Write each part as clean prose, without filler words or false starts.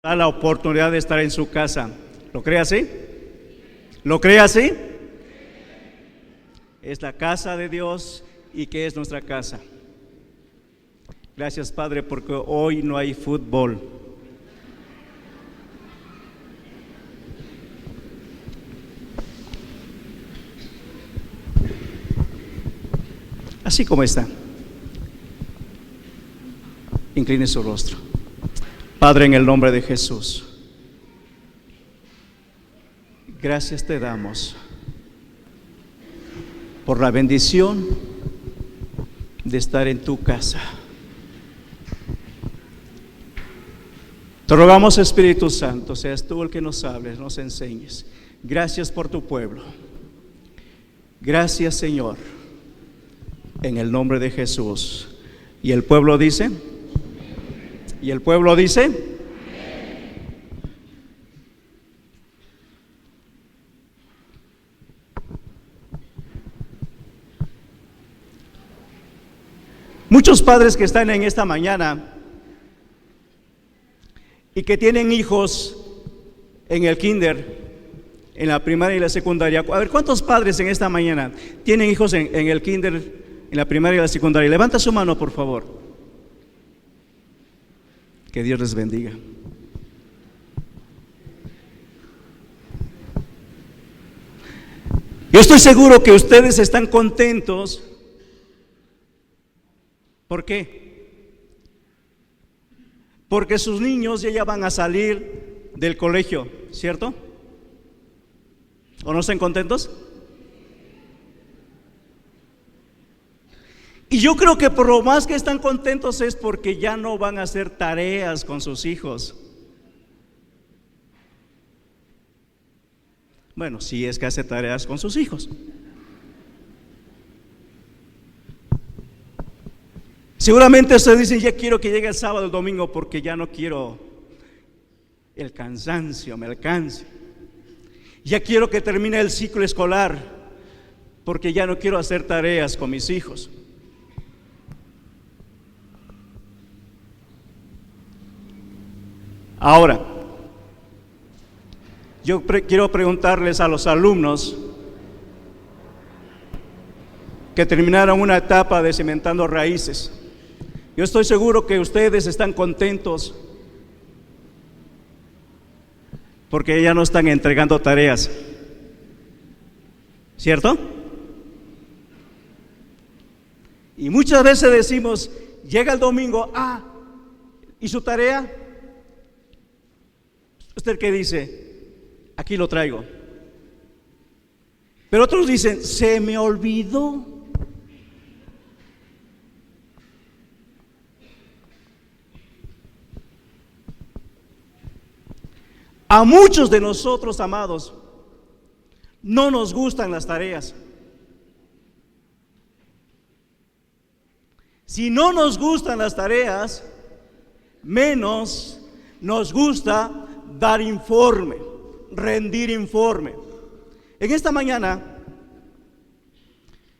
Da la oportunidad de estar en su casa. ¿Lo cree así? ¿Lo cree así? Es la casa de Dios y que es nuestra casa. Gracias, Padre, porque hoy no hay fútbol. Así como está. Incline su rostro. Padre, en el nombre de Jesús, gracias te damos por la bendición de estar en tu casa. Te rogamos, Espíritu Santo, seas tú el que nos hables, nos enseñes. Gracias por tu pueblo. Gracias, Señor, en el nombre de Jesús. Y el pueblo dice, y el pueblo dice, muchos padres que están en esta mañana y que tienen hijos en el kinder, en la primaria y la secundaria. A ver, ¿cuántos padres en esta mañana tienen hijos en el kinder, en la primaria y la secundaria? Levanta su mano, por favor. Que Dios les bendiga. Yo estoy seguro que ustedes están contentos. ¿Por qué? Porque sus niños ya van a salir del colegio, ¿cierto? ¿O no están contentos? Y yo creo que por lo más que están contentos es porque ya no van a hacer tareas con sus hijos. Bueno, si es que hace tareas con sus hijos. Seguramente ustedes dicen, ya quiero que llegue el sábado, el domingo, porque ya no quiero el cansancio, me alcance. Ya quiero que termine el ciclo escolar, porque ya no quiero hacer tareas con mis hijos. Ahora, yo quiero preguntarles a los alumnos que terminaron una etapa de cimentando raíces. Yo estoy seguro que ustedes están contentos porque ya no están entregando tareas, ¿cierto? Y muchas veces decimos, llega el domingo, ¿y su tarea? ¿Usted qué dice? Aquí lo traigo. Pero otros dicen, se me olvidó. A muchos de nosotros, amados, no nos gustan las tareas. Si no nos gustan las tareas, menos nos gusta dar informe, rendir informe. En esta mañana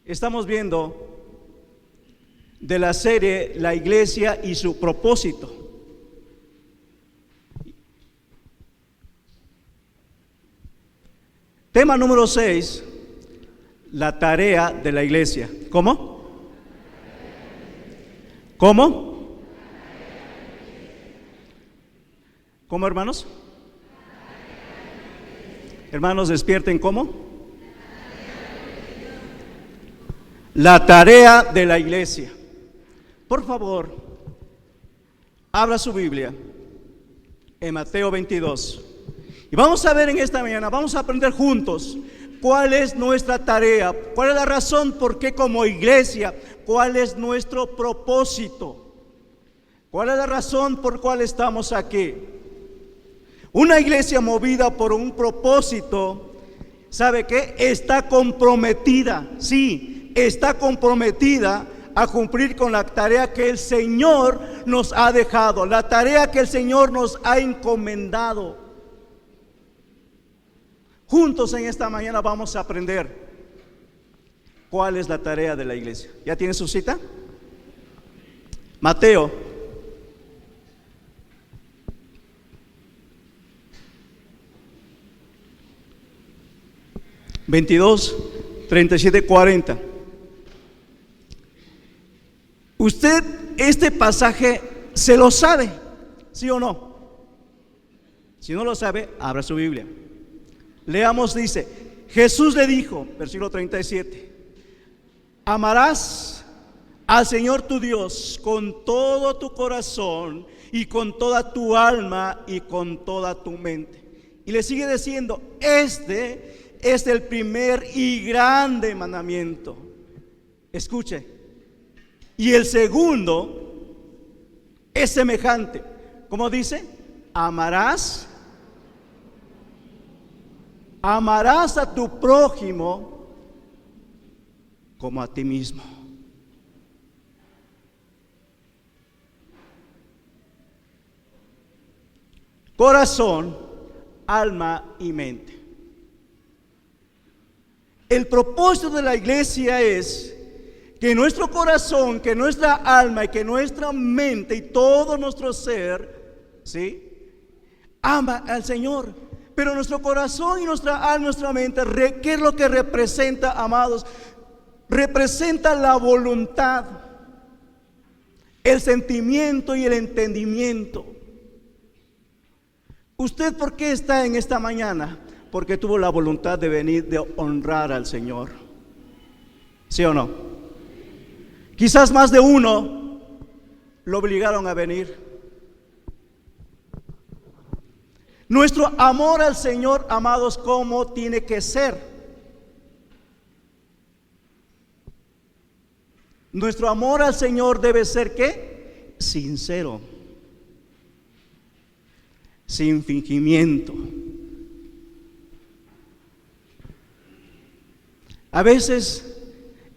estamos viendo de la serie La Iglesia y su propósito. Tema número 6, la tarea de la iglesia. ¿Cómo? ¿Cómo? ¿Cómo, hermanos? Hermanos, despierten. ¿Cómo? La tarea de la iglesia. Por favor, abra su Biblia en Mateo 22. Y vamos a ver en esta mañana, vamos a aprender juntos cuál es nuestra tarea, cuál es la razón por qué como iglesia, cuál es nuestro propósito, cuál es la razón por cuál estamos aquí. Una iglesia movida por un propósito, ¿sabe qué? Está comprometida, sí, está comprometida a cumplir con la tarea que el Señor nos ha dejado, la tarea que el Señor nos ha encomendado. Juntos en esta mañana vamos a aprender cuál es la tarea de la iglesia. ¿Ya tiene su cita? Mateo 22, 37, 40. Usted este pasaje se lo sabe, ¿sí o no? Si no lo sabe, abra su Biblia. Leamos, dice, Jesús le dijo, versículo 37, amarás al Señor tu Dios con todo tu corazón y con toda tu alma y con toda tu mente. Y le sigue diciendo, este es el primer y grande mandamiento. Escuche. Y el segundo es semejante. ¿Cómo dice? Amarás a tu prójimo como a ti mismo. Corazón, alma y mente. El propósito de la iglesia es que nuestro corazón, que nuestra alma y que nuestra mente y todo nuestro ser, ¿sí?, ama al Señor. Pero nuestro corazón y nuestra alma, nuestra mente, ¿qué es lo que representa, amados? Representa la voluntad, el sentimiento y el entendimiento. ¿Usted por qué está en esta mañana? Porque tuvo la voluntad de venir, de honrar al Señor. ¿Sí o no? Quizás más de uno lo obligaron a venir. Nuestro amor al Señor, amados, ¿cómo tiene que ser? Nuestro amor al Señor debe ser ¿qué? Sincero, sin fingimiento. A veces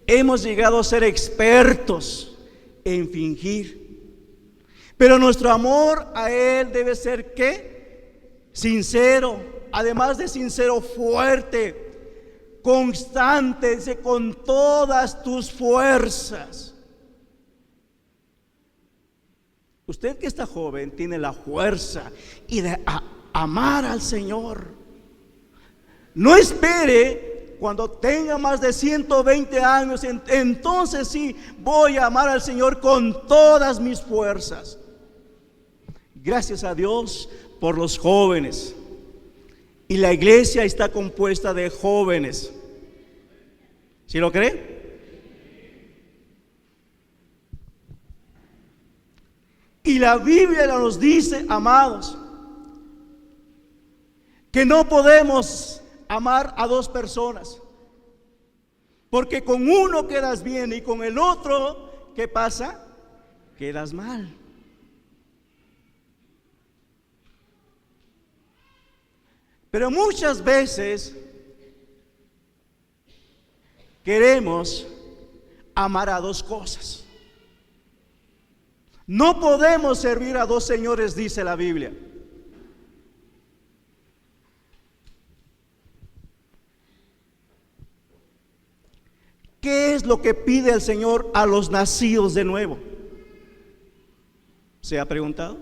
hemos llegado a ser expertos en fingir, pero nuestro amor a Él debe ser ¿qué? Sincero, además de sincero, fuerte, constante, dice, con todas tus fuerzas. Usted que está joven tiene la fuerza y de amar al Señor. No espere cuando tenga más de 120 años, entonces sí voy a amar al Señor con todas mis fuerzas. Gracias a Dios por los jóvenes. Y la iglesia está compuesta de jóvenes. ¿Sí lo cree? Y la Biblia nos dice, amados, que no podemos amar a dos personas, porque con uno quedas bien y con el otro, ¿qué pasa? Quedas mal. Pero muchas veces queremos amar a dos cosas. No podemos servir a dos señores, dice la Biblia. ¿Qué es lo que pide el Señor a los nacidos de nuevo? ¿Se ha preguntado?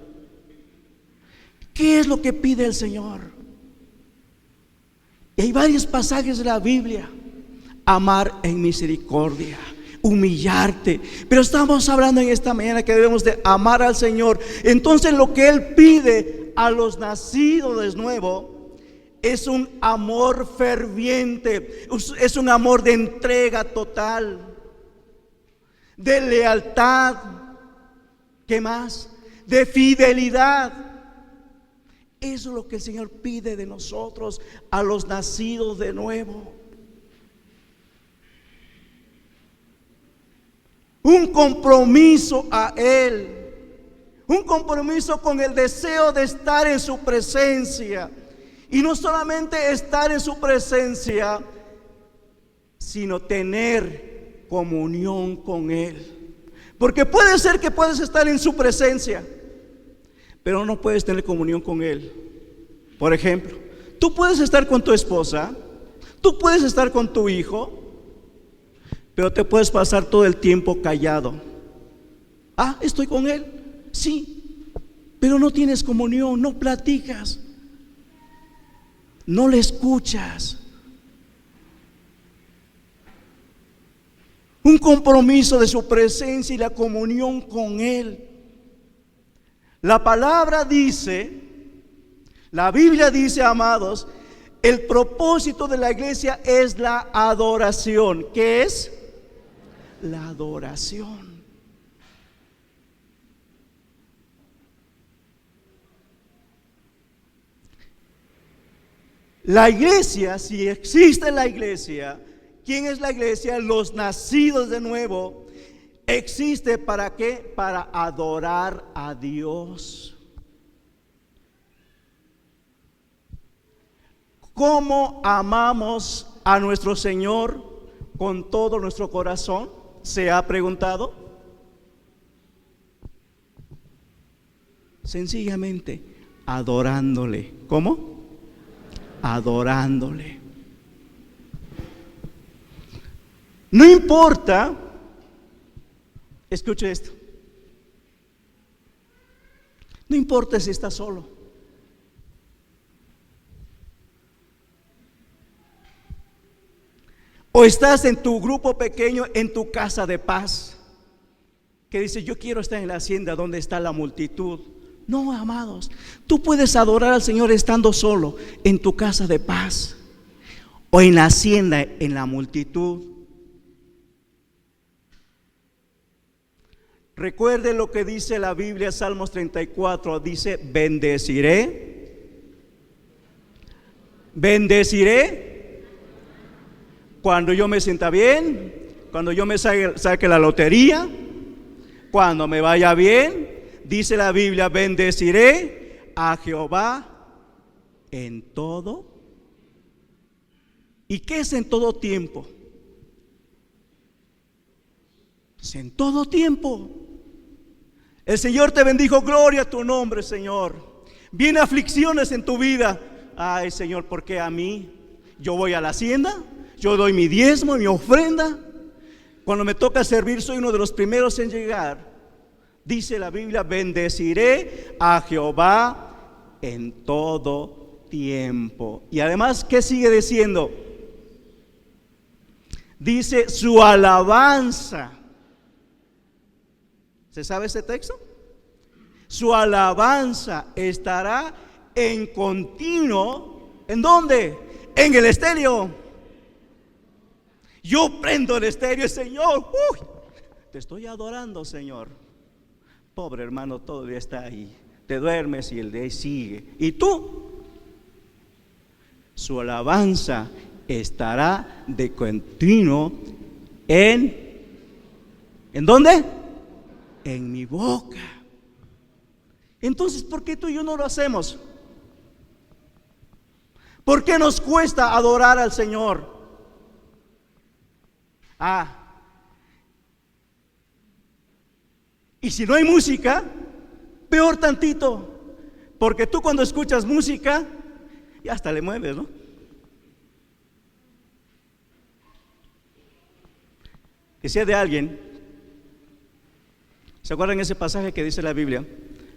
¿Qué es lo que pide el Señor? Y hay varios pasajes de la Biblia. Amar en misericordia, humillarte. Pero estamos hablando en esta mañana que debemos de amar al Señor. Entonces lo que Él pide a los nacidos de nuevo es un amor ferviente, es un amor de entrega total, de lealtad. ¿Qué más? De fidelidad. Eso es lo que el Señor pide de nosotros, a los nacidos de nuevo. Un compromiso a Él, un compromiso con el deseo de estar en su presencia. Y no solamente estar en su presencia, sino tener comunión con Él. Porque puede ser que puedes estar en su presencia, pero no puedes tener comunión con Él. Por ejemplo, tú puedes estar con tu esposa, tú puedes estar con tu hijo, pero te puedes pasar todo el tiempo callado. Ah, estoy con él, sí, pero no tienes comunión, no platicas, no le escuchas. un compromiso de su presencia y la comunión con Él. La palabra dice, la Biblia dice, amados, el propósito de la iglesia es la adoración. ¿Qué es? La adoración. La iglesia, si existe la iglesia, ¿quién es la iglesia? Los nacidos de nuevo. ¿Existe para qué? Para adorar a Dios. ¿Cómo amamos a nuestro Señor con todo nuestro corazón? ¿Se ha preguntado? Sencillamente adorándole. ¿Cómo? Adorándole. No importa, escuche esto, no importa si estás solo, o estás en tu grupo pequeño, en tu casa de paz, que dice, yo quiero estar en la hacienda donde está la multitud. No, amados, tú puedes adorar al Señor estando solo en tu casa de paz, o en la hacienda, en la multitud. Recuerde lo que dice la Biblia, Salmos 34, dice, bendeciré cuando yo me sienta bien, cuando yo me saque la lotería, cuando me vaya bien. Dice la Biblia, bendeciré a Jehová en todo. ¿Y qué es en todo tiempo? Es en todo tiempo. El Señor te bendijo, gloria a tu nombre, Señor. Vienen aflicciones en tu vida. Ay, Señor, ¿por qué a mí? Yo voy a la hacienda, yo doy mi diezmo y mi ofrenda. Cuando me toca servir, soy uno de los primeros en llegar. Dice la Biblia, bendeciré a Jehová en todo tiempo. Y además, ¿qué sigue diciendo? Dice, su alabanza. ¿Se sabe ese texto? Su alabanza estará en continuo. ¿En dónde? En el estéreo. Yo prendo el estéreo, Señor. Te estoy adorando, Señor. Pobre hermano, todavía está ahí. Te duermes y el de ahí sigue. ¿Y tú? Su alabanza estará de continuo ¿en dónde? En mi boca. Entonces, ¿por qué tú y yo no lo hacemos? ¿Por qué nos cuesta adorar al Señor? Y si no hay música, peor tantito, porque tú cuando escuchas música, ya hasta le mueves, ¿no? Decía de alguien, ¿se acuerdan ese pasaje que dice la Biblia?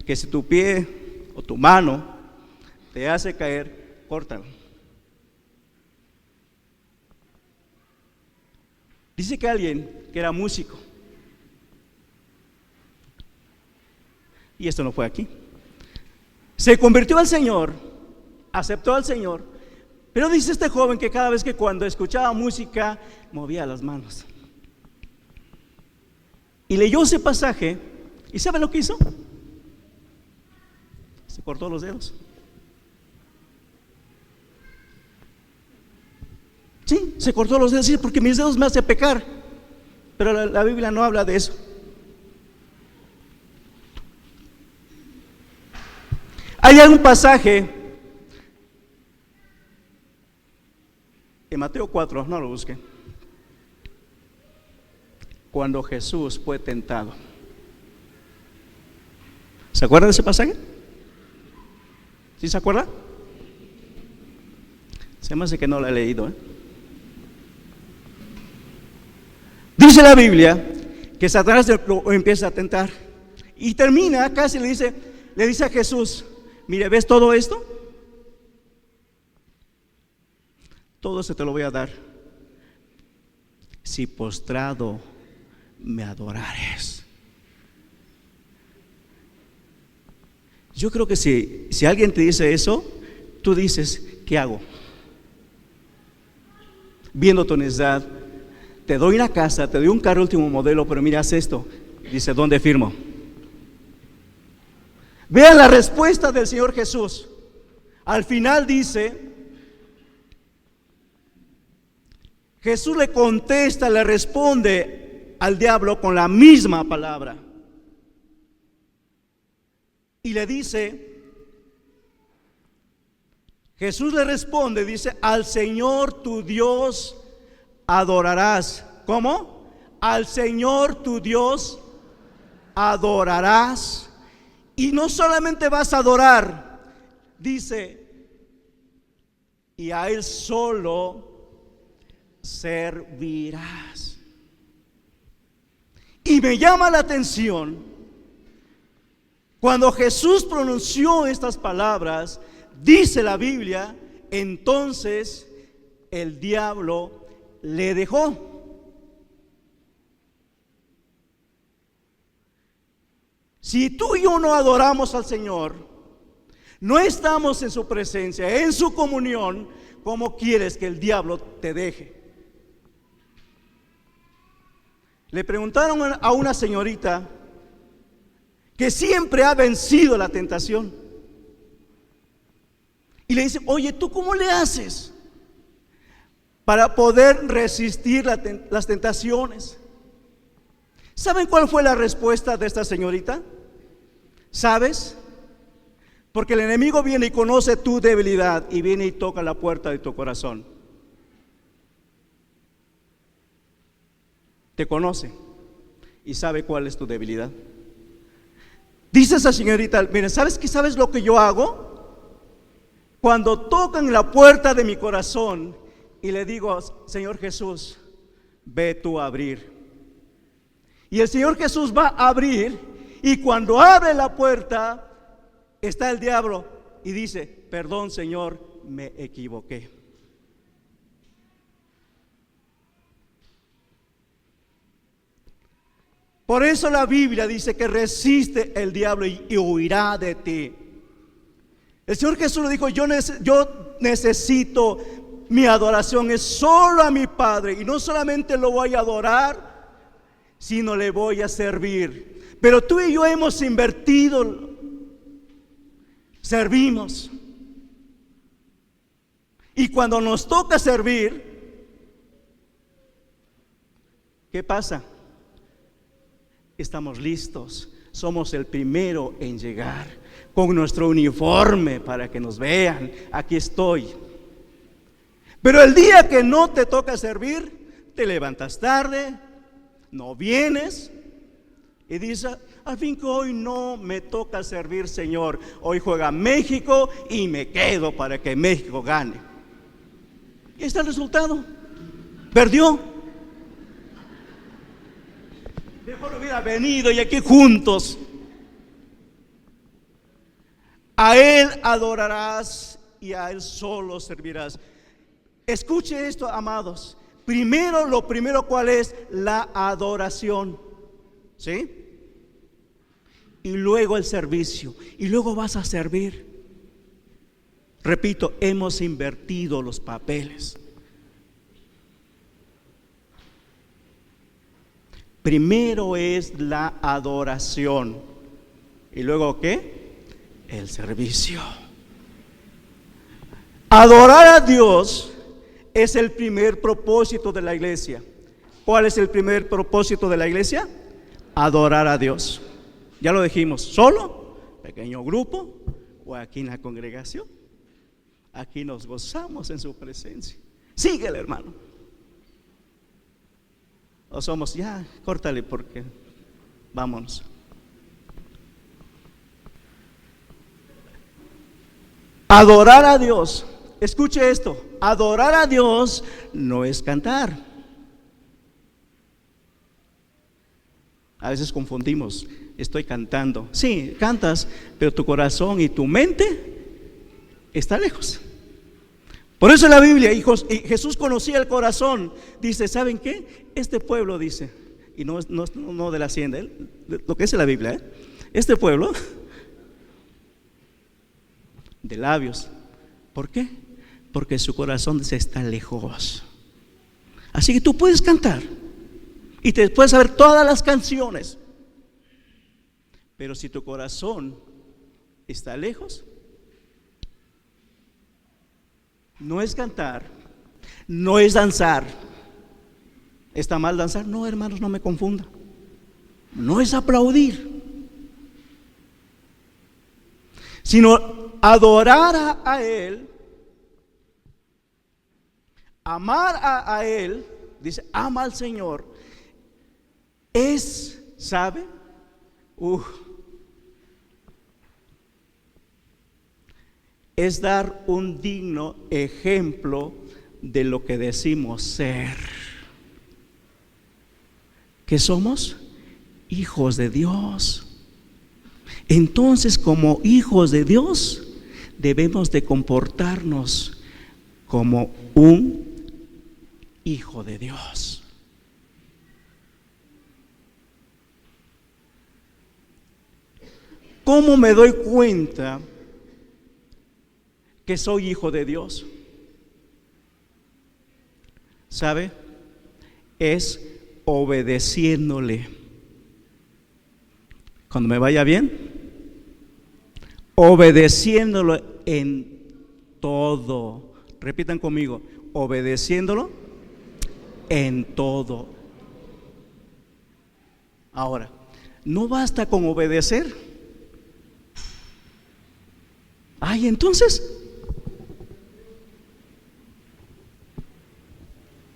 Que si tu pie o tu mano te hace caer, córtalo. Dice que alguien que era músico, y esto no fue aquí, se convirtió al Señor, aceptó al Señor, pero dice este joven que cada vez que cuando escuchaba música movía las manos. Y leyó ese pasaje, ¿y sabe lo que hizo? Se cortó los dedos. Sí, se cortó los dedos, sí, porque mis dedos me hacen pecar. Pero la Biblia no habla de eso. Hay algún pasaje en Mateo 4, no lo busquen, cuando Jesús fue tentado. ¿Se acuerdan de ese pasaje? ¿Sí se acuerda? Se me hace que no lo he leído, Dice la Biblia que Satanás lo empieza a tentar y termina casi le dice a Jesús, mire, ¿ves todo esto? Todo se te lo voy a dar si postrado me adorares. Yo creo que si alguien te dice eso, tú dices, ¿qué hago? Viendo tu necesidad, te doy una casa, te doy un carro último modelo, pero mira, haz esto. Dice, ¿dónde firmo? Vean la respuesta del Señor Jesús. Al final dice, Jesús le contesta, le responde al diablo con la misma palabra. Y le dice, Jesús le responde, dice, al Señor tu Dios adorarás. ¿Cómo? Al Señor tu Dios adorarás. Y no solamente vas a adorar, dice, y a Él solo servirás. Y me llama la atención, cuando Jesús pronunció estas palabras, dice la Biblia, entonces el diablo le dejó. Si tú y yo no adoramos al Señor, no estamos en su presencia, en su comunión, ¿cómo quieres que el diablo te deje? Le preguntaron a una señorita que siempre ha vencido la tentación. Y le dice, oye, ¿tú cómo le haces para poder resistir las tentaciones? ¿Saben cuál fue la respuesta de esta señorita? ¿Sabes? Porque el enemigo viene y conoce tu debilidad y viene y toca la puerta de tu corazón. Te conoce y sabe cuál es tu debilidad. Dice esa señorita, mira, ¿sabes lo que yo hago? Cuando tocan la puerta de mi corazón y le digo, Señor Jesús, ve tú a abrir. Y el Señor Jesús va a abrir, y cuando abre la puerta, está el diablo y dice, perdón Señor, me equivoqué. Por eso la Biblia dice que resiste el diablo y huirá de ti. El Señor Jesús le dijo, yo necesito mi adoración, es solo a mi Padre, y no solamente lo voy a adorar, sino le voy a servir. Pero tú y yo hemos invertido, servimos. Y cuando nos toca servir, ¿qué pasa? Estamos listos, somos el primero en llegar con nuestro uniforme para que nos vean, aquí estoy. Pero el día que no te toca servir, te levantas tarde, no vienes y dices, al fin que hoy no me toca servir, Señor, hoy juega México y me quedo para que México gane. Y está el resultado, perdió. Mejor hubiera venido y aquí juntos. A Él adorarás y a Él solo servirás. Escuche esto, amados. Lo primero, ¿cuál es? La adoración. ¿Sí? Y luego el servicio. Y luego vas a servir. Repito, hemos invertido los papeles. Primero es la adoración. ¿Y luego qué? El servicio. Adorar a Dios es el primer propósito de la iglesia. ¿Cuál es el primer propósito de la iglesia? Adorar a Dios. Ya lo dijimos, solo, pequeño grupo o aquí en la congregación. Aquí nos gozamos en su presencia. Síguele, hermano. O somos, ya, córtale porque vámonos. Adorar a Dios, escuche esto, adorar a Dios no es cantar. A veces confundimos, estoy cantando. Sí, cantas, pero tu corazón y tu mente está lejos. Por eso en la Biblia, hijos, y Jesús conocía el corazón. Dice, ¿saben qué? Este pueblo, dice, y no de la hacienda, lo que dice la Biblia, este pueblo de labios. ¿Por qué? Porque su corazón se está lejos. Así que tú puedes cantar y te puedes saber todas las canciones, pero si tu corazón está lejos, no es cantar, no es danzar. ¿Está mal danzar? No, hermanos, no me confunda. No es aplaudir, sino adorar a Él, amar a Él. Dice, ama al Señor. Es, ¿sabe? Es dar un digno ejemplo de lo que decimos ser. ¿Qué somos? Hijos de Dios. Entonces, como hijos de Dios, debemos de comportarnos como un hijo de Dios. ¿Cómo me doy cuenta que soy hijo de Dios? ¿Sabe? Es obedeciéndole. Cuando me vaya bien, obedeciéndolo en todo. Repitan conmigo, obedeciéndolo en todo. Ahora, no basta con obedecer. Ay, entonces,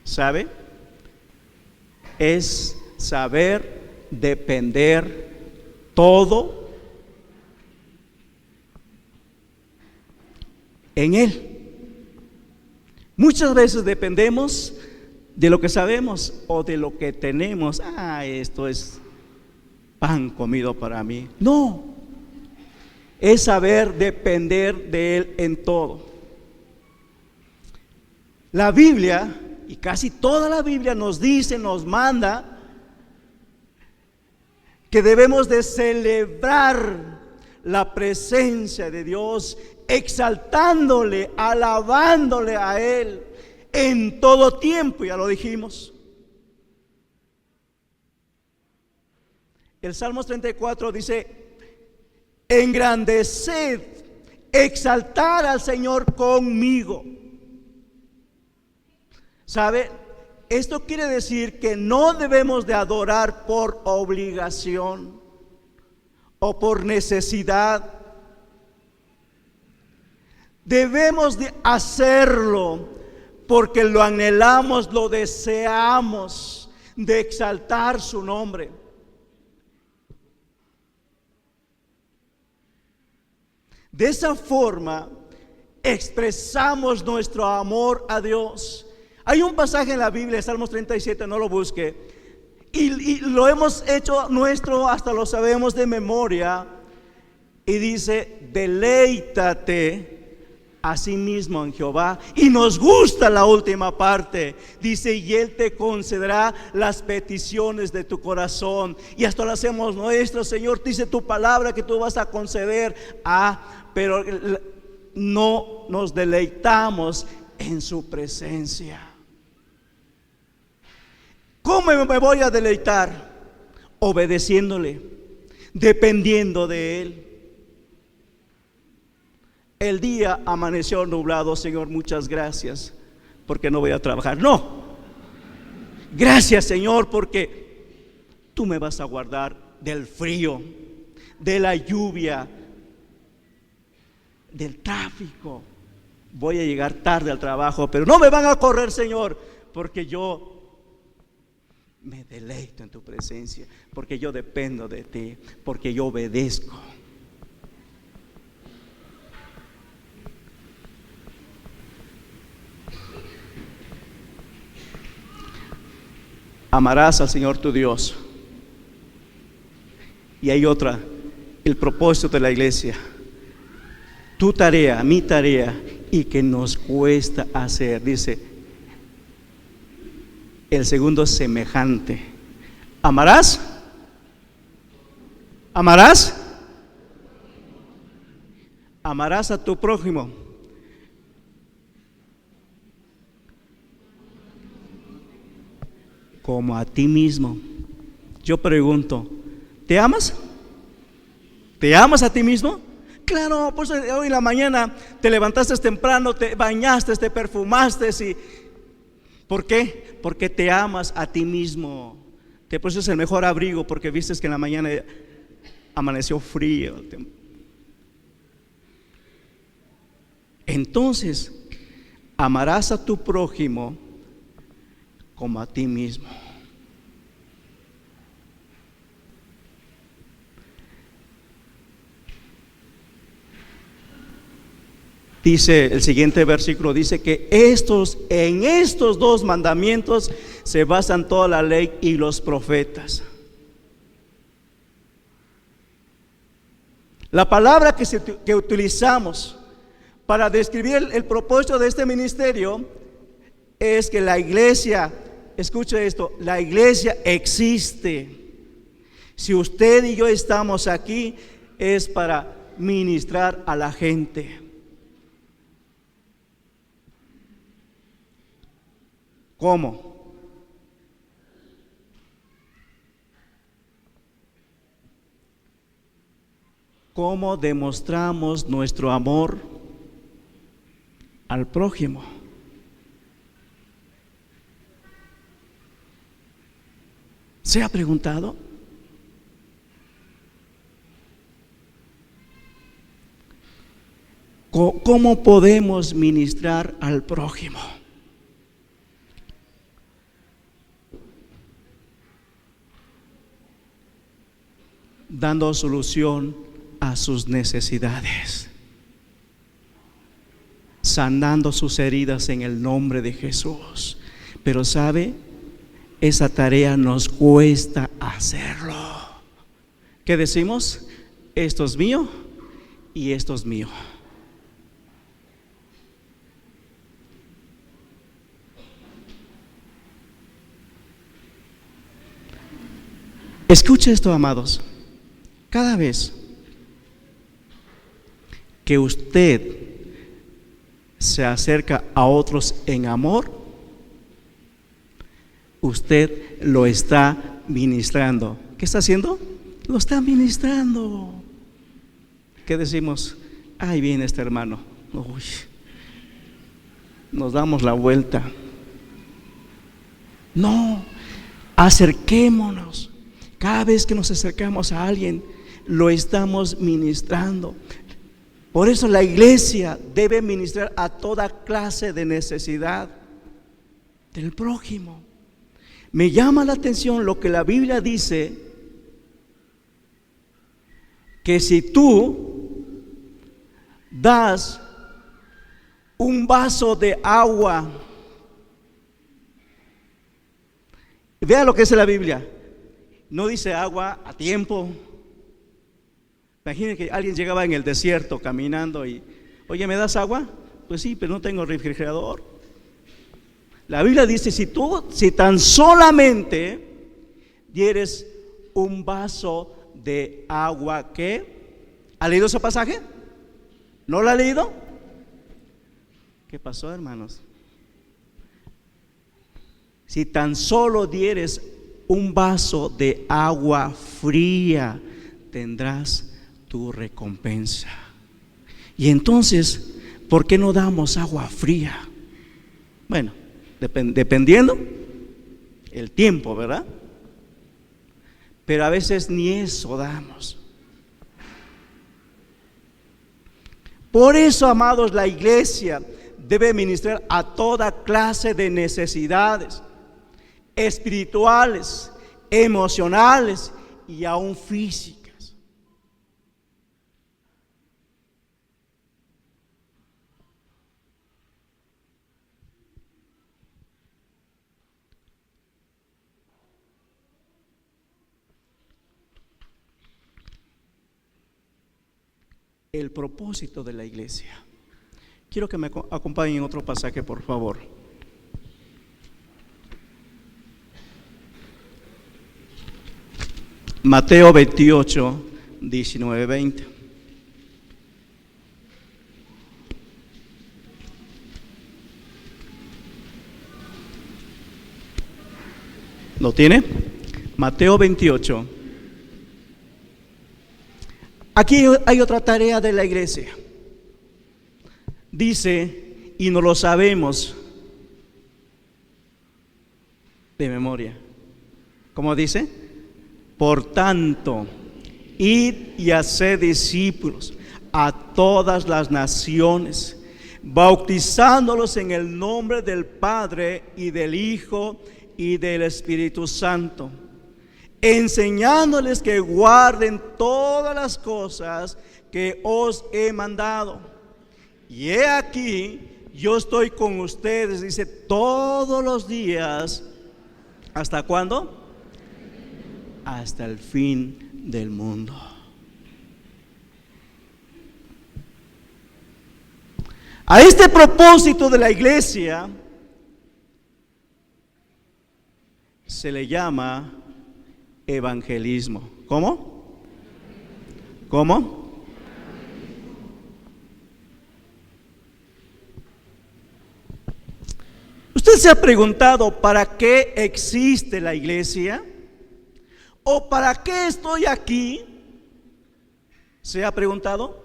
¿sabe? Es saber depender todo en Él. Muchas veces dependemos de lo que sabemos o de lo que tenemos. Esto es pan comido para mí. No, es saber depender de Él en todo. La Biblia, y casi toda la Biblia nos dice, nos manda que debemos de celebrar la presencia de Dios, exaltándole, alabándole a Él en todo tiempo, ya lo dijimos. El Salmos 34 dice, engrandeced, exaltar al Señor conmigo. ¿Sabe? Esto quiere decir que no debemos de adorar por obligación o por necesidad. Debemos de hacerlo porque lo anhelamos, lo deseamos, de exaltar su nombre. De esa forma expresamos nuestro amor a Dios. Hay un pasaje en la Biblia, Salmos 37, no lo busque, y lo hemos hecho nuestro, hasta lo sabemos de memoria, y dice, deleítate a sí mismo en Jehová. Y nos gusta la última parte, dice, y Él te concederá las peticiones de tu corazón. Y hasta lo hacemos nuestro. Señor, dice tu palabra que tú vas a conceder pero no nos deleitamos en su presencia. ¿Cómo me voy a deleitar? Obedeciéndole, dependiendo de Él. El día amaneció nublado, Señor, muchas gracias, porque no voy a trabajar. No, gracias, Señor, porque tú me vas a guardar del frío, de la lluvia, del tráfico. Voy a llegar tarde al trabajo, pero no me van a correr, Señor, porque yo me deleito en tu presencia, porque yo dependo de ti, porque yo obedezco. Amarás al Señor tu Dios. Y hay otra, el propósito de la iglesia. Tu tarea, mi tarea, y que nos cuesta hacer, dice el segundo, semejante ¿Amarás? ¿Amarás? Amarás a tu prójimo como a ti mismo. Yo pregunto, ¿te amas? ¿Te amas a ti mismo? Claro, pues hoy en la mañana te levantaste temprano, te bañaste, te perfumaste. ¿Por qué? Porque te amas a ti mismo. Te pusiste el mejor abrigo porque viste que en la mañana amaneció frío. Entonces, amarás a tu prójimo como a ti mismo. Dice el siguiente versículo, dice que en estos dos mandamientos se basan toda la ley y los profetas. La palabra que utilizamos para describir el propósito de este ministerio es que la iglesia, escuche esto, la iglesia existe. Si usted y yo estamos aquí es para ministrar a la gente. ¿Cómo? ¿Cómo demostramos nuestro amor al prójimo? ¿Se ha preguntado? ¿Cómo podemos ministrar al prójimo? Dando solución a sus necesidades, sanando sus heridas en el nombre de Jesús. Pero ¿sabe? Esa tarea nos cuesta hacerlo. ¿Qué decimos? Esto es mío y esto es mío. Escuche esto, amados. Cada vez que usted se acerca a otros en amor, usted lo está ministrando. ¿Qué está haciendo? Lo está ministrando. ¿Qué decimos? Ahí viene este hermano. Uy, nos damos la vuelta. No, acerquémonos. Cada vez que nos acercamos a alguien, lo estamos ministrando. Por eso la iglesia debe ministrar a toda clase de necesidad del prójimo. Me llama la atención lo que la Biblia dice, que si tú das un vaso de agua, vea lo que dice la Biblia, no dice agua a tiempo. Imaginen que alguien llegaba en el desierto caminando y, oye, ¿me das agua? Pues sí, pero no tengo refrigerador. La Biblia dice, si tan solamente dieres un vaso de agua, ¿qué? ¿Ha leído ese pasaje? ¿No lo ha leído? ¿Qué pasó, hermanos? Si tan solo dieres un vaso de agua fría, tendrás tu recompensa. Y entonces, ¿por qué no damos agua fría? Bueno, dependiendo el tiempo, ¿verdad? Pero a veces ni eso damos. Por eso, amados, la iglesia debe ministrar a toda clase de necesidades espirituales, emocionales y aún físicas. El propósito de la iglesia. Quiero que me acompañen en otro pasaje, por favor. Mateo 28, 19, 20. ¿Lo tiene? Mateo 28. Aquí hay otra tarea de la iglesia. Dice, y no lo sabemos de memoria. ¿Cómo dice? Por tanto, id y haced discípulos a todas las naciones, bautizándolos en el nombre del Padre y del Hijo y del Espíritu Santo, enseñándoles que guarden todas las cosas que os he mandado. Y he aquí, yo estoy con ustedes, dice, todos los días. ¿Hasta cuándo? Hasta el fin del mundo. A este propósito de la iglesia se le llama evangelismo. ¿Cómo? ¿Cómo? ¿Usted se ha preguntado para qué existe la iglesia? ¿O para qué estoy aquí? ¿Se ha preguntado?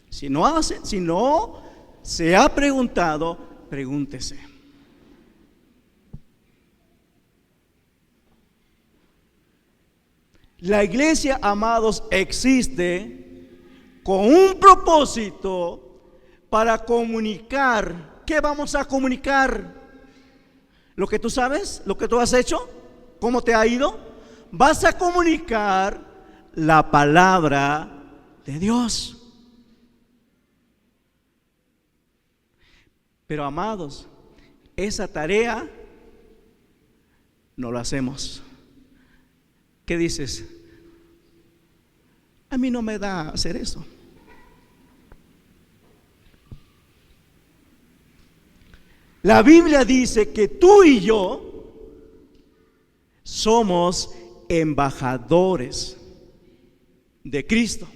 Si no se ha preguntado, pregúntese. La iglesia, amados, existe con un propósito para comunicar. ¿Qué vamos a comunicar? ¿Lo que tú sabes? ¿Lo que tú has hecho? ¿Cómo te ha ido? Vas a comunicar la palabra de Dios. Pero, amados, esa tarea no la hacemos. ¿Qué dices? A mí no me da hacer eso. La Biblia dice que tú y yo somos embajadores de Cristo.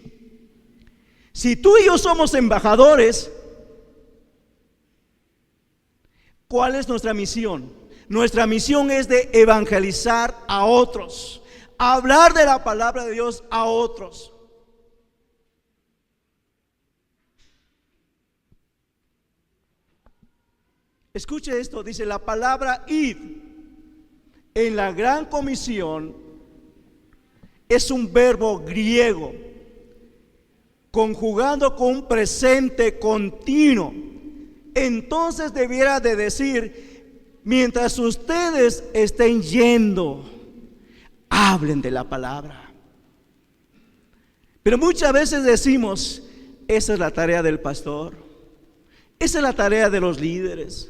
Si tú y yo somos embajadores, ¿cuál es nuestra misión? Nuestra misión es de evangelizar a otros, hablar de la palabra de Dios a otros. Escuche esto, dice la palabra id en la gran comisión es un verbo griego conjugando con un presente continuo. Entonces debiera de decir, mientras ustedes estén yendo, hablen de la palabra. Pero muchas veces decimos, esa es la tarea del pastor, esa es la tarea de los líderes.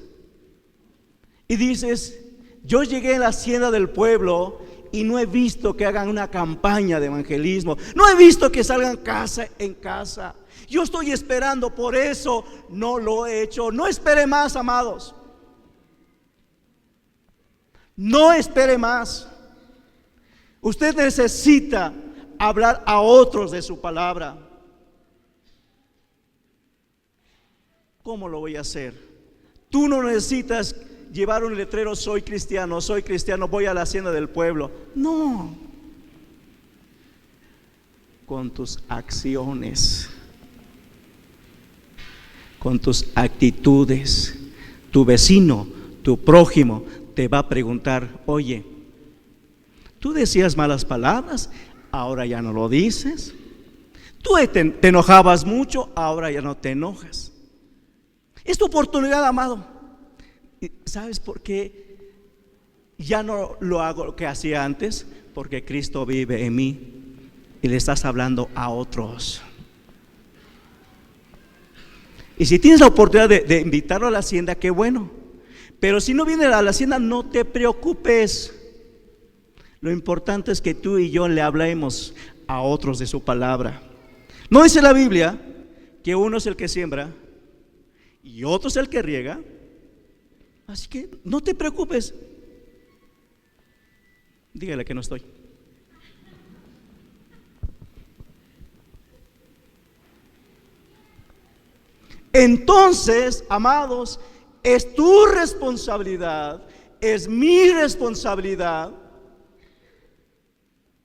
Y dices, yo llegué a la hacienda del pueblo y no he visto que hagan una campaña de evangelismo, no he visto que salgan casa en casa. Yo estoy esperando, por eso no lo he hecho. No espere más, amados. No espere más. Usted necesita hablar a otros de su palabra. ¿Cómo lo voy a hacer? Tú no necesitas llevar un letrero, soy cristiano, voy a la hacienda del pueblo. No. Con tus acciones, con tus actitudes, tu vecino, tu prójimo te va a preguntar, oye, tú decías malas palabras, ahora ya no lo dices. Tú te enojabas mucho, ahora ya no te enojas. Es tu oportunidad, amado. ¿Sabes por qué ya no lo hago lo que hacía antes? Porque Cristo vive en mí y le estás hablando a otros. Y si tienes la oportunidad de invitarlo a la hacienda, qué bueno. Pero si no viene a la hacienda, no te preocupes. Lo importante es que tú y yo le hablemos a otros de su palabra. ¿No dice la Biblia que uno es el que siembra y otro es el que riega? Así que no te preocupes. Dígale que no estoy. Entonces, amados, es tu responsabilidad, es mi responsabilidad,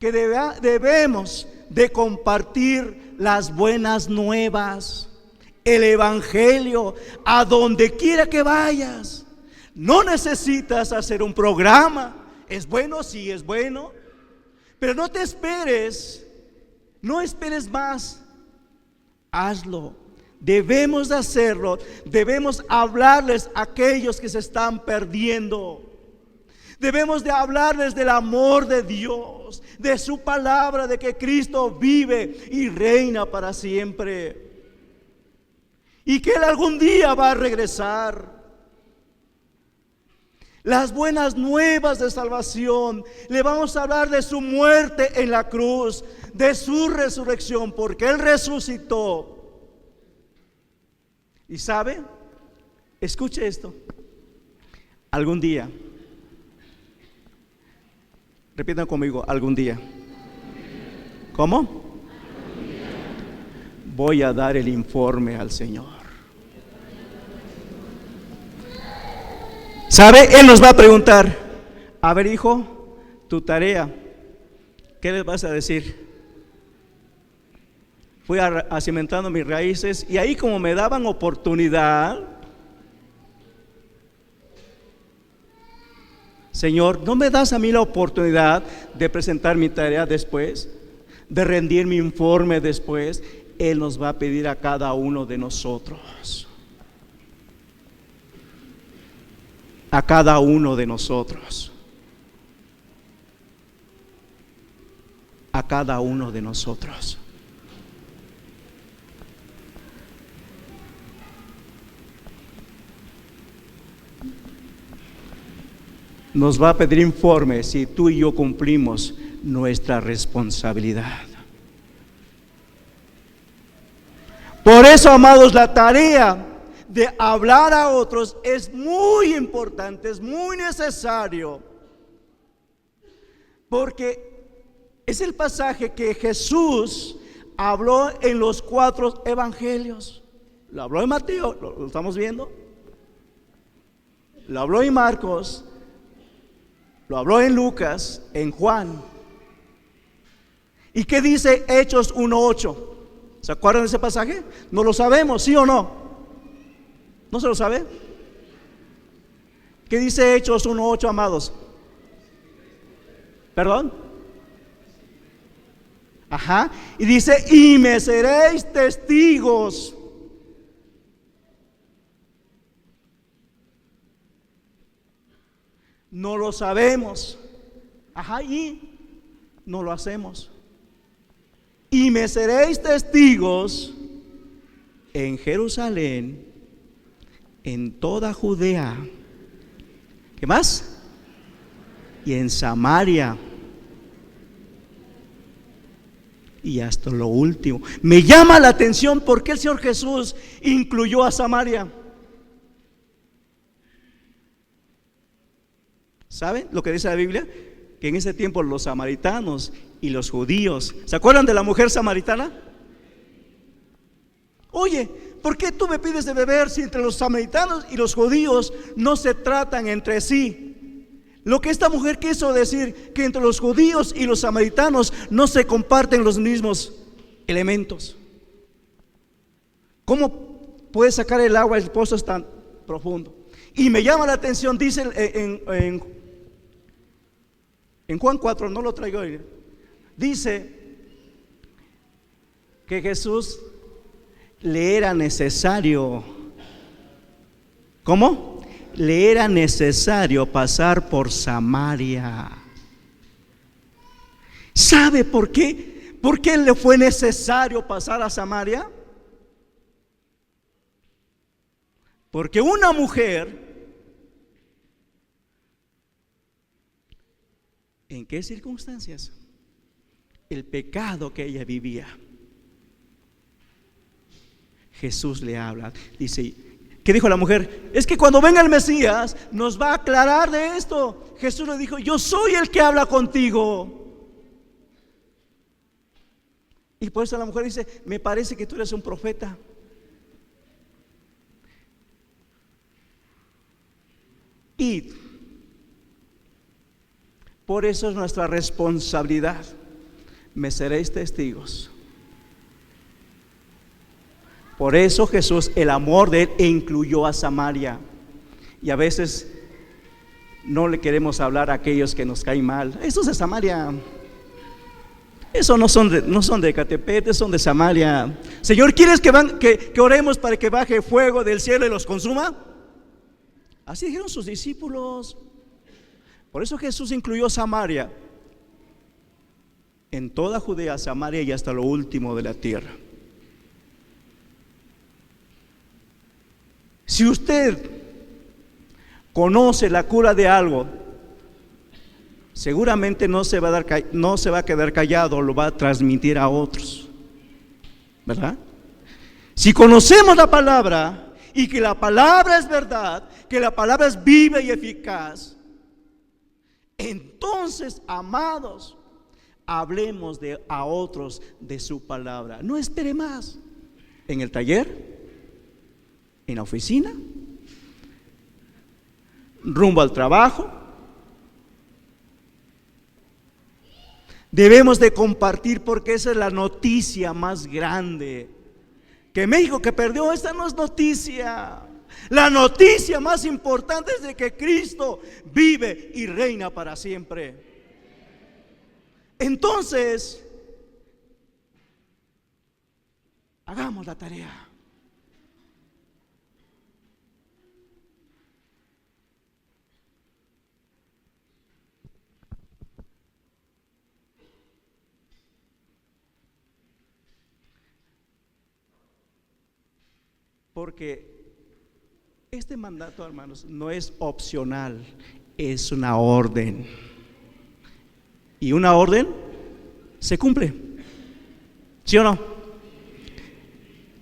que debemos de compartir las buenas nuevas, el evangelio, a donde quiera que vayas. No necesitas hacer un programa. Es bueno, sí es bueno, pero no te esperes, no esperes más. Hazlo. Debemos de hacerlo. Debemos hablarles a aquellos que se están perdiendo. Debemos de hablarles del amor de Dios, de su palabra, de que Cristo vive y reina para siempre, y que Él algún día va a regresar. Las buenas nuevas de salvación. Le vamos a hablar de su muerte en la cruz, de su resurrección, porque Él resucitó. ¿Y sabe? Escuche esto. Algún día, repitan conmigo, algún día. ¿Cómo? Voy a dar el informe al Señor. ¿Sabe? Él nos va a preguntar: a ver, hijo, tu tarea, ¿qué les vas a decir? Fui cimentando mis raíces, y ahí, como me daban oportunidad, Señor, ¿no me das a mí la oportunidad de presentar mi tarea después, de rendir mi informe después? Él nos va a pedir a cada uno de nosotros. A cada uno de nosotros. A cada uno de nosotros. Nos va a pedir informe si tú y yo cumplimos nuestra responsabilidad. Por eso, amados, la tarea de hablar a otros es muy importante, es muy necesario, porque es el pasaje que Jesús habló en los 4 evangelios. Lo habló en Mateo, lo estamos viendo. Lo habló en Marcos, lo habló en Lucas, en Juan. ¿Y qué dice Hechos 1:8? ¿Se acuerdan de ese pasaje? ¿No lo sabemos, sí o no? ¿No se lo sabe? ¿Qué dice Hechos 1:8, amados? ¿Perdón? Ajá. Y dice: y me seréis testigos. No lo sabemos. Ajá, y no lo hacemos. Y me seréis testigos en Jerusalén, en toda Judea. ¿Qué más? Y en Samaria. Y hasta lo último. Me llama la atención por qué el Señor Jesús incluyó a Samaria. ¿Saben lo que dice la Biblia? Que en ese tiempo los samaritanos y los judíos, ¿se acuerdan de la mujer samaritana? Oye, ¿por qué tú me pides de beber si entre los samaritanos y los judíos no se tratan entre sí? Lo que esta mujer quiso decir, que entre los judíos y los samaritanos no se comparten los mismos elementos. ¿Cómo puede sacar el agua del pozo es tan profundo? Y me llama la atención, dice en Juan 4, no lo traigo hoy, dice que Jesús le era necesario, ¿cómo? Le era necesario pasar por Samaria. ¿Sabe por qué? ¿Por qué le fue necesario pasar a Samaria? Porque una mujer, ¿en qué circunstancias? El pecado que ella vivía. Jesús le habla, dice, ¿qué dijo la mujer? Es que cuando venga el Mesías nos va a aclarar de esto. Jesús le dijo: yo soy el que habla contigo. Y por eso la mujer dice: me parece que tú eres un profeta. Por eso es nuestra responsabilidad. Me seréis testigos. Por eso Jesús, el amor de Él, incluyó a Samaria. Y a veces no le queremos hablar a aquellos que nos caen mal. Esos de Samaria, esos no son de Ecatepec, son de Samaria. Señor, ¿quieres que oremos para que baje fuego del cielo y los consuma? Así dijeron sus discípulos. Por eso Jesús incluyó Samaria. En toda Judea, Samaria y hasta lo último de la tierra. Si usted conoce la cura de algo, seguramente no se va a quedar callado, lo va a transmitir a otros, ¿verdad? Si conocemos la palabra y que la palabra es verdad, que la palabra es viva y eficaz, entonces, amados, hablemos a otros de su palabra. No espere más. En el taller, en la oficina, rumbo al trabajo, debemos de compartir, porque esa es la noticia más grande. Que México que perdió, esta no es noticia. La noticia más importante es de que Cristo vive y reina para siempre. Entonces, hagamos la tarea. Porque este mandato, hermanos, no es opcional, es una orden. Y una orden se cumple, ¿sí o no?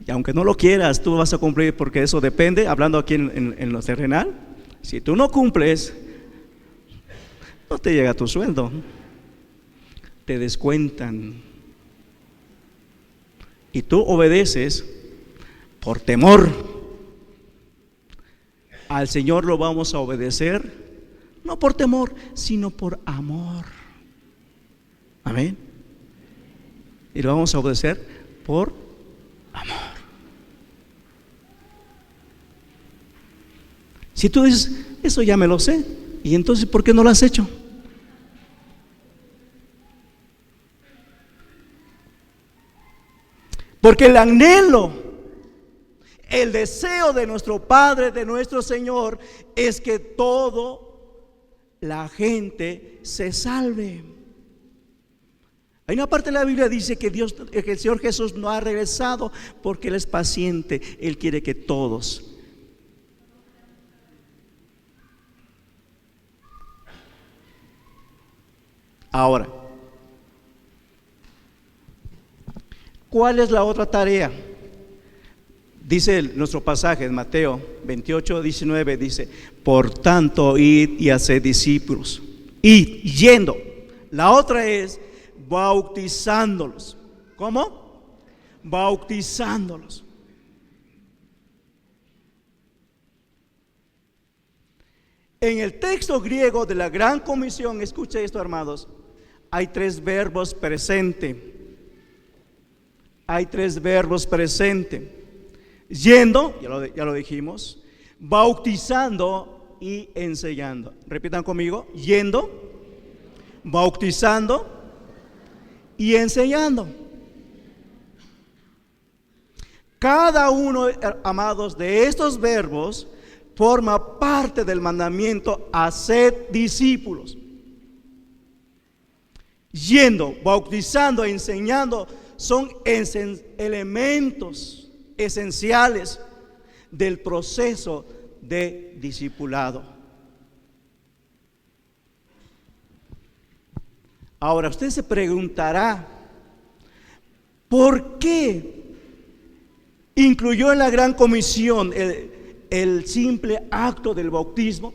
Y aunque no lo quieras, tú vas a cumplir, porque eso depende, hablando aquí en lo terrenal. Si tú no cumples, no te llega tu sueldo, te descuentan. Y tú obedeces por temor. Al Señor lo vamos a obedecer, no por temor, sino por amor. Amén. Y lo vamos a obedecer por amor. Si tú dices, eso ya me lo sé, y entonces ¿por qué no lo has hecho? Porque el anhelo, el deseo de nuestro Padre, de nuestro Señor, es que toda la gente se salve. Hay una parte de la Biblia que dice que el Señor Jesús no ha regresado porque Él es paciente. Él quiere que todos. Ahora, ¿cuál es la otra tarea? Dice nuestro pasaje en Mateo 28:19, dice: por tanto, id y haced discípulos. Y yendo. La otra es bautizándolos. ¿Cómo? Bautizándolos. En el texto griego de la Gran Comisión, escucha esto, hermanos, hay 3 verbos presentes. Hay 3 verbos presentes. Yendo, ya lo dijimos, bautizando y enseñando. Repitan conmigo: yendo, bautizando y enseñando. Cada uno, amados, de estos verbos forma parte del mandamiento: hacer discípulos. Yendo, bautizando e enseñando son elementos esenciales del proceso de discipulado. Ahora usted se preguntará, ¿por qué incluyó en la Gran Comisión el simple acto del bautismo?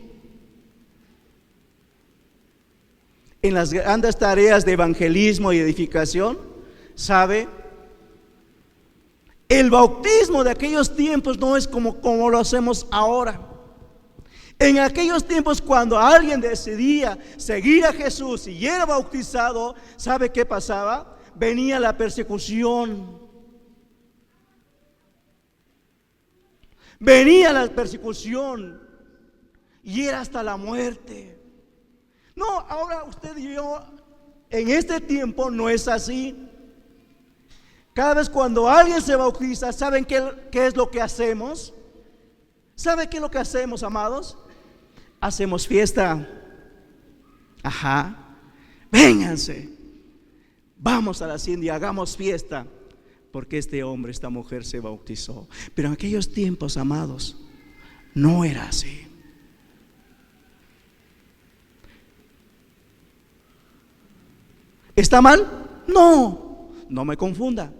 En las grandes tareas de evangelismo y edificación, ¿sabe? El bautismo de aquellos tiempos no es como lo hacemos ahora. En aquellos tiempos, cuando alguien decidía seguir a Jesús y era bautizado, ¿sabe qué pasaba? Venía la persecución. Venía la persecución y era hasta la muerte. No, ahora usted y yo, en este tiempo no es así. Cada vez cuando alguien se bautiza, ¿saben qué es lo que hacemos? ¿Sabe qué es lo que hacemos, amados? Hacemos fiesta. Ajá. Vénganse. Vamos a la hacienda y hagamos fiesta, porque este hombre, esta mujer se bautizó. Pero en aquellos tiempos, amados, no era así. ¿Está mal? No, no me confunda.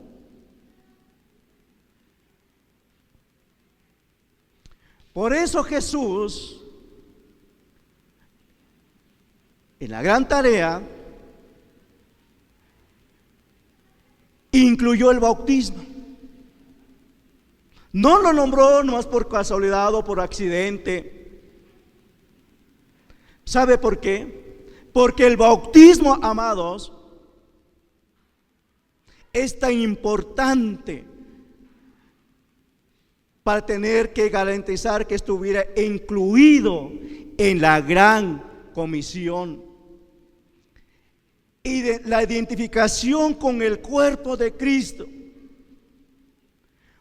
Por eso Jesús, en la gran tarea, incluyó el bautismo. No lo nombró nomás por casualidad o por accidente. ¿Sabe por qué? Porque el bautismo, amados, es tan importante para tener que garantizar que estuviera incluido en la gran comisión y de la identificación con el cuerpo de Cristo.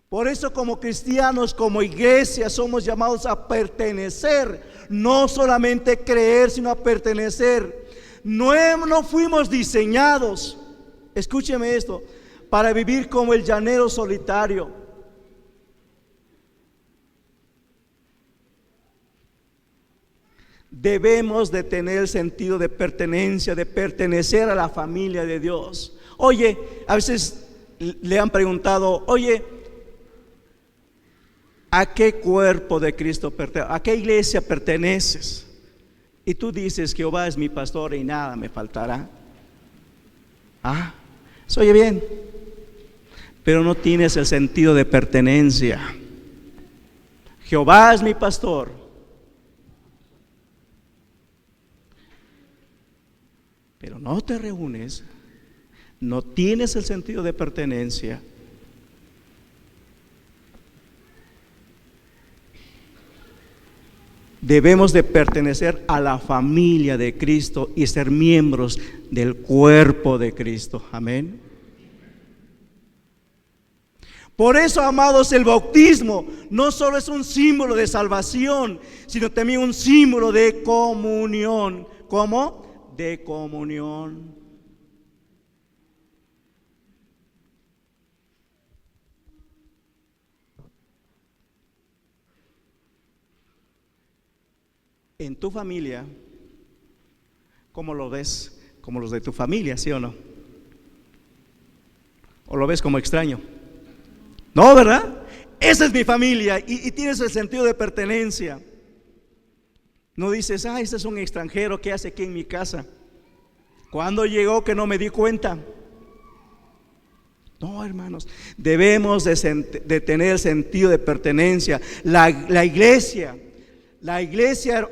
Por eso, como cristianos, como iglesia, somos llamados a pertenecer, no solamente creer, sino a pertenecer. No fuimos diseñados, escúcheme esto, para vivir como el llanero solitario. Debemos de tener el sentido de pertenencia, de pertenecer a la familia de Dios. Oye, a veces le han preguntado, oye, ¿a qué cuerpo de Cristo perteneces? ¿A qué iglesia perteneces? Y tú dices, Jehová es mi pastor y nada me faltará. Ah, se oye bien, pero no tienes el sentido de pertenencia. Jehová es mi pastor, pero no te reúnes, no tienes el sentido de pertenencia. Debemos de pertenecer a la familia de Cristo y ser miembros del cuerpo de Cristo. Amén. Por eso, amados, el bautismo no solo es un símbolo de salvación, sino también un símbolo de comunión. ¿Cómo? De comunión. En tu familia, ¿cómo lo ves? Como los de tu familia, ¿sí o no? ¿O lo ves como extraño? No, ¿verdad? Esa es mi familia y tienes el sentido de pertenencia. No dices, este es un extranjero que hace aquí en mi casa. ¿Cuándo llegó que no me di cuenta? No, hermanos, debemos de tener el sentido de pertenencia. La iglesia,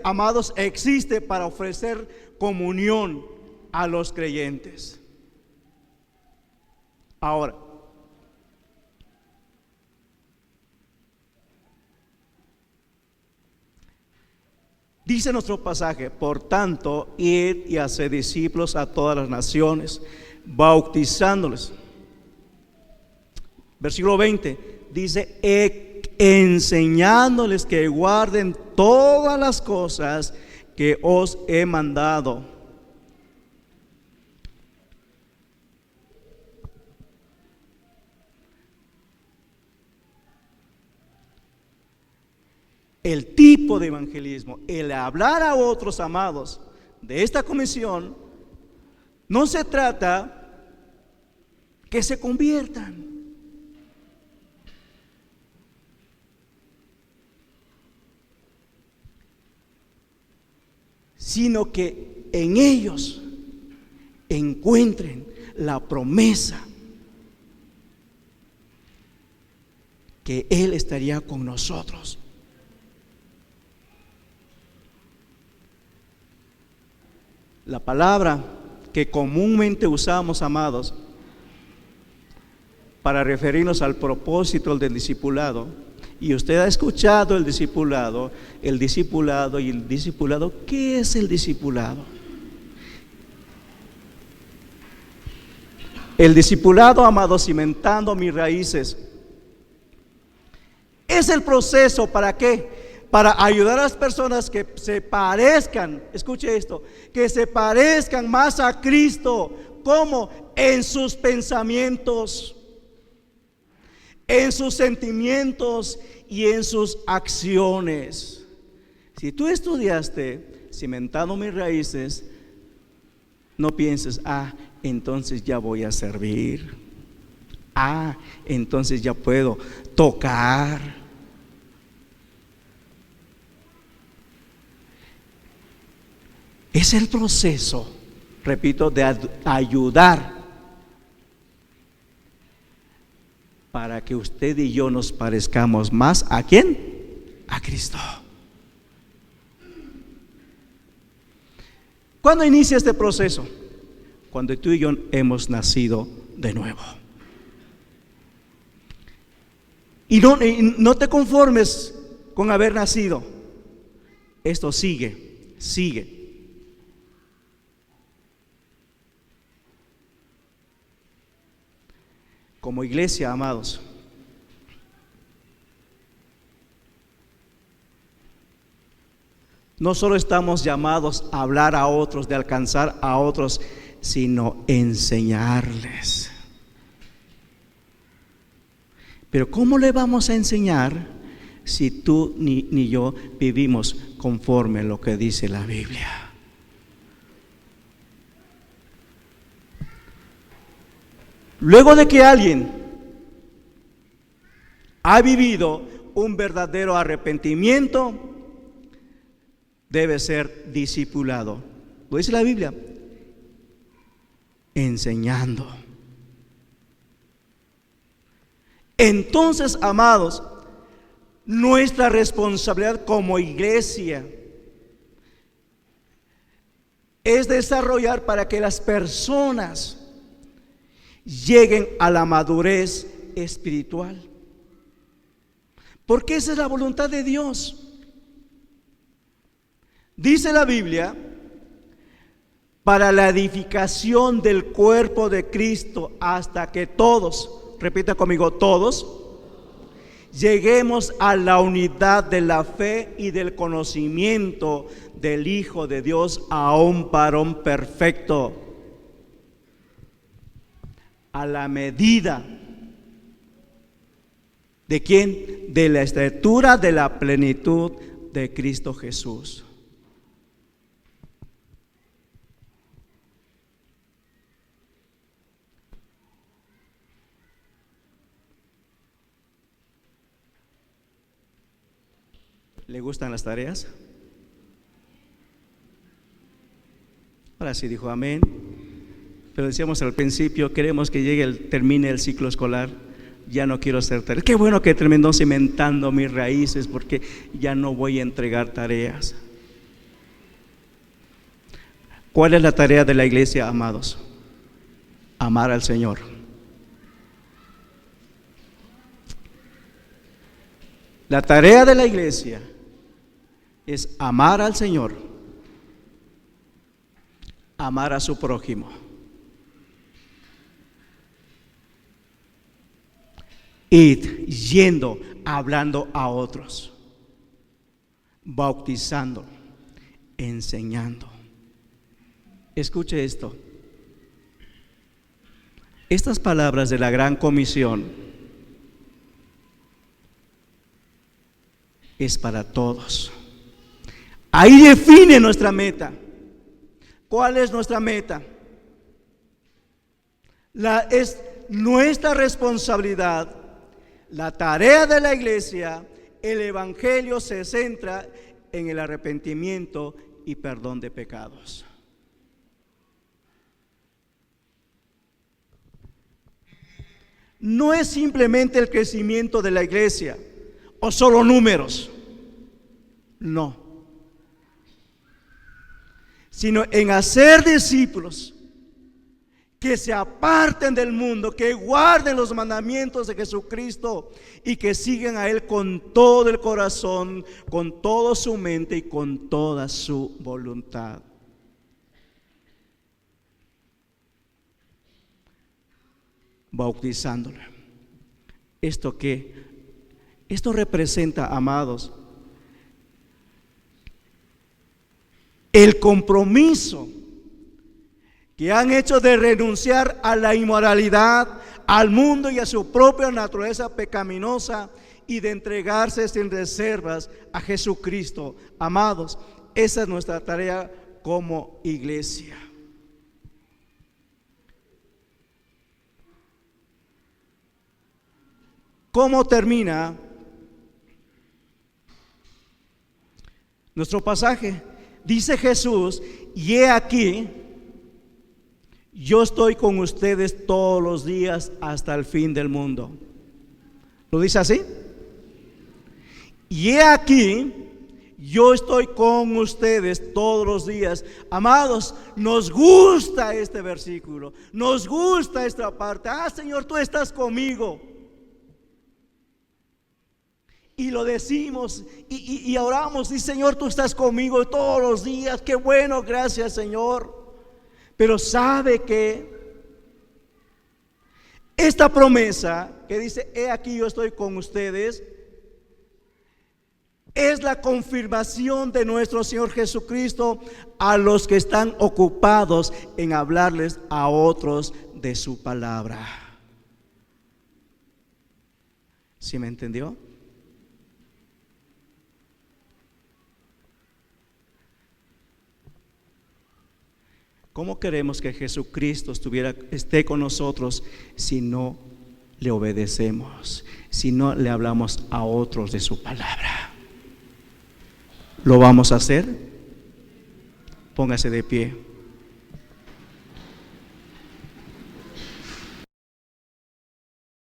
amados, existe para ofrecer comunión a los creyentes. Ahora, dice nuestro pasaje, por tanto, id y haced discípulos a todas las naciones, bautizándoles. Versículo 20 dice, enseñándoles que guarden todas las cosas que os he mandado. El tipo de evangelismo, el hablar a otros, amados, de esta comisión, no se trata que se conviertan, sino que en ellos encuentren la promesa que Él estaría con nosotros. La palabra que comúnmente usamos, amados, para referirnos al propósito del discipulado, y usted ha escuchado el discipulado y el discipulado, ¿qué es el discipulado? El discipulado, amados, cimentando mis raíces, es el proceso. ¿Para qué? Para ayudar a las personas que se parezcan, escuche esto, que se parezcan más a Cristo. ¿Cómo? En sus pensamientos, en sus sentimientos y en sus acciones. Si tú estudiaste cimentando mis raíces, no pienses, entonces ya voy a servir, entonces ya puedo tocar. Es el proceso, repito, de ayudar para que usted y yo nos parezcamos más ¿a quién? A Cristo. ¿Cuándo inicia este proceso? Cuando tú y yo hemos nacido de nuevo. Y no te conformes con haber nacido. Esto sigue. Como iglesia, amados, no solo estamos llamados a hablar a otros, de alcanzar a otros, sino enseñarles. Pero ¿cómo le vamos a enseñar si tú ni yo vivimos conforme a lo que dice la Biblia? Luego de que alguien ha vivido un verdadero arrepentimiento, debe ser discipulado. Lo dice la Biblia, enseñando. Entonces, amados, nuestra responsabilidad como iglesia es desarrollar para que las personas lleguen a la madurez espiritual, porque esa es la voluntad de Dios. Dice la Biblia, para la edificación del cuerpo de Cristo, hasta que todos, repita conmigo, todos lleguemos a la unidad de la fe y del conocimiento del Hijo de Dios, a un varón perfecto, a la medida ¿de quién? De la estatura de la plenitud de Cristo Jesús. ¿Le gustan las tareas? Ahora sí dijo amén. Pero decíamos al principio, queremos que termine el ciclo escolar. Ya no quiero hacer tareas. Qué bueno que terminó cimentando mis raíces, porque ya no voy a entregar tareas. ¿Cuál es la tarea de la iglesia, amados? Amar al Señor. La tarea de la iglesia es amar al Señor, amar a su prójimo. Ir yendo, hablando a otros, bautizando, enseñando. Escuche esto. Estas palabras de la Gran Comisión es para todos. Ahí define nuestra meta. ¿Cuál es nuestra meta? Es nuestra responsabilidad. La tarea de la iglesia, el evangelio se centra en el arrepentimiento y perdón de pecados. No es simplemente el crecimiento de la iglesia o solo números. No. sino en hacer discípulos que se aparten del mundo, que guarden los mandamientos de Jesucristo y que sigan a Él con todo el corazón, con toda su mente y con toda su voluntad. Bautizándole. ¿Esto qué? Esto representa, amados, el compromiso que han hecho de renunciar a la inmoralidad, al mundo y a su propia naturaleza pecaminosa y de entregarse sin reservas a Jesucristo. Amados, esa es nuestra tarea como iglesia. ¿Cómo termina nuestro pasaje? Dice Jesús: y he aquí, yo estoy con ustedes todos los días hasta el fin del mundo. ¿Lo dice así? Y he aquí, yo estoy con ustedes todos los días. Amados, nos gusta este versículo, nos gusta esta parte. Señor, tú estás conmigo. Y lo decimos y oramos, y Señor, tú estás conmigo todos los días. Qué bueno, gracias, Señor. Pero sabe que esta promesa que dice: he aquí yo estoy con ustedes, es la confirmación de nuestro Señor Jesucristo a los que están ocupados en hablarles a otros de su palabra. ¿Sí me entendió? ¿Cómo queremos que Jesucristo esté con nosotros si no le obedecemos, si no le hablamos a otros de su palabra? ¿Lo vamos a hacer? Póngase de pie.